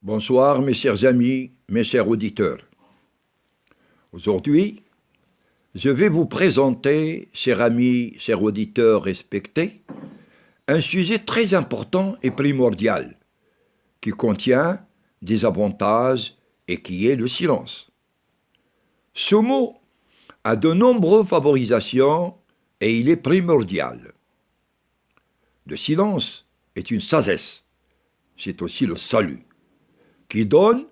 Bonsoir mes chers amis, mes chers auditeurs. Aujourd'hui, je vais vous présenter, chers amis, chers auditeurs respectés, un sujet très important et primordial qui contient des avantages et qui est le silence. Ce mot a de nombreuses favorisations et il est primordial. Le silence est une sagesse, c'est aussi le salut, qui donne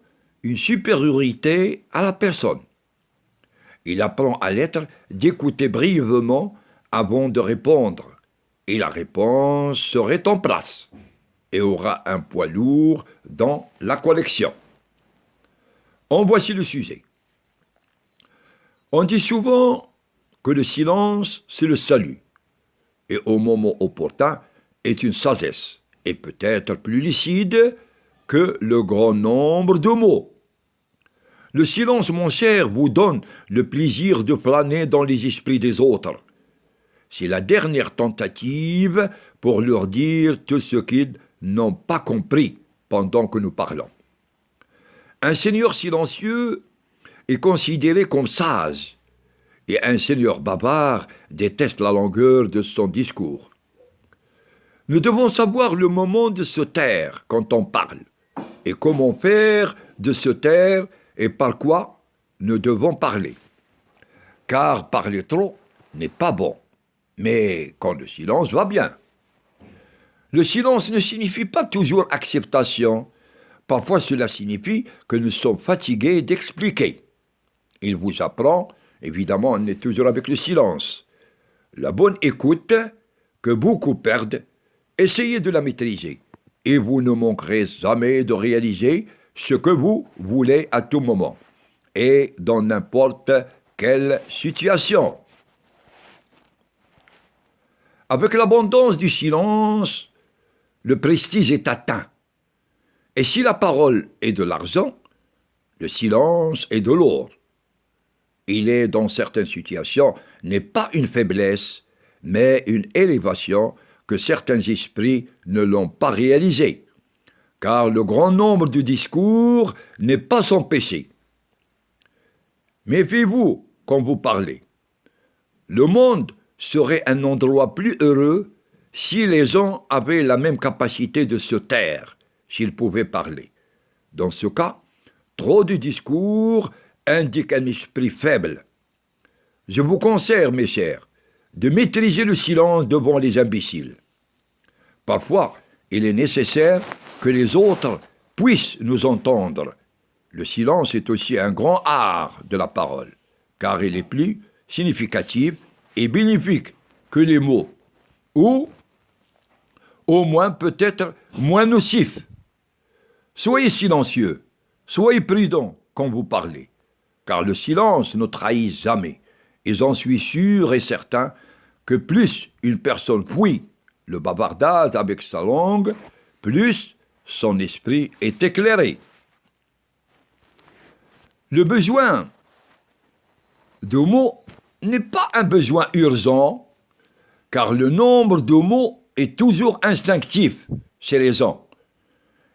une supériorité à la personne. Il apprend à l'être d'écouter brièvement avant de répondre, et la réponse serait en place et aura un poids lourd dans la collection. En voici le sujet. On dit souvent que le silence, c'est le salut, et au moment opportun est une sagesse, et peut-être plus lucide que le grand nombre de mots. Le silence, mon cher, vous donne le plaisir de planer dans les esprits des autres. C'est la dernière tentative pour leur dire tout ce qu'ils n'ont pas compris pendant que nous parlons. Un seigneur silencieux est considéré comme sage, et un seigneur bavard déteste la longueur de son discours. Nous devons savoir le moment de se taire quand on parle, et comment faire de se taire et par quoi nous devons parler. Car parler trop n'est pas bon, mais quand le silence va bien. Le silence ne signifie pas toujours acceptation. Parfois cela signifie que nous sommes fatigués d'expliquer. Il vous apprend, évidemment on est toujours avec le silence. La bonne écoute, que beaucoup perdent, essayez de la maîtriser. Et vous ne manquerez jamais de réaliser ce que vous voulez à tout moment, et dans n'importe quelle situation. Avec l'abondance du silence, le prestige est atteint. Et si la parole est de l'argent, le silence est de l'or. Il est, dans certaines situations, n'est pas une faiblesse, mais une élévation que certains esprits ne l'ont pas réalisé, car le grand nombre de discours n'est pas sans péché. Méfiez-vous quand vous parlez. Le monde serait un endroit plus heureux si les gens avaient la même capacité de se taire, s'ils pouvaient parler. Dans ce cas, trop de discours indiquent un esprit faible. Je vous conseille, mes chers, de maîtriser le silence devant les imbéciles. Parfois, il est nécessaire que les autres puissent nous entendre. Le silence est aussi un grand art de la parole, car il est plus significatif et bénéfique que les mots, ou au moins peut-être moins nocif. Soyez silencieux, soyez prudents quand vous parlez, car le silence ne trahit jamais. Et j'en suis sûr et certain que plus une personne fuit le bavardage avec sa langue, plus son esprit est éclairé. Le besoin de mots n'est pas un besoin urgent, car le nombre de mots est toujours instinctif chez les gens.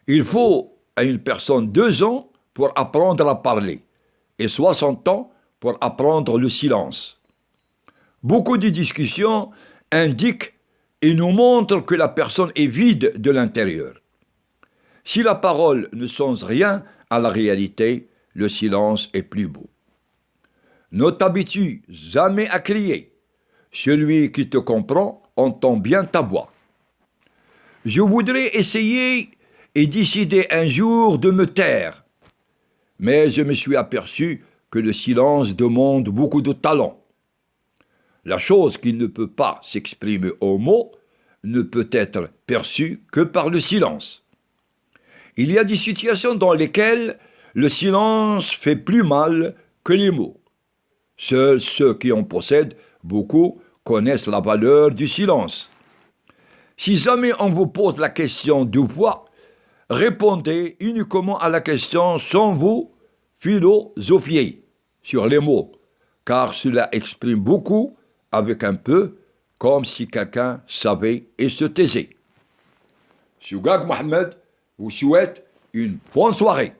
Il faut à une personne 2 ans pour apprendre à parler et 60 ans pour apprendre le silence. Beaucoup de discussions indiquent et nous montrent que la personne est vide de l'intérieur. Si la parole ne change rien à la réalité, le silence est plus beau. Ne t'habitue jamais à crier. Celui qui te comprend entend bien ta voix. Je voudrais essayer et décider un jour de me taire, mais je me suis aperçu que le silence demande beaucoup de talent. La chose qui ne peut pas s'exprimer aux mots ne peut être perçue que par le silence. Il y a des situations dans lesquelles le silence fait plus mal que les mots. Seuls ceux qui en possèdent beaucoup connaissent la valeur du silence. Si jamais on vous pose la question 2 fois, répondez uniquement à la question sans vous philosophier sur les mots, car cela exprime beaucoup avec un peu, comme si quelqu'un savait et se taisait. Chougag Mohamed vous souhaite une bonne soirée.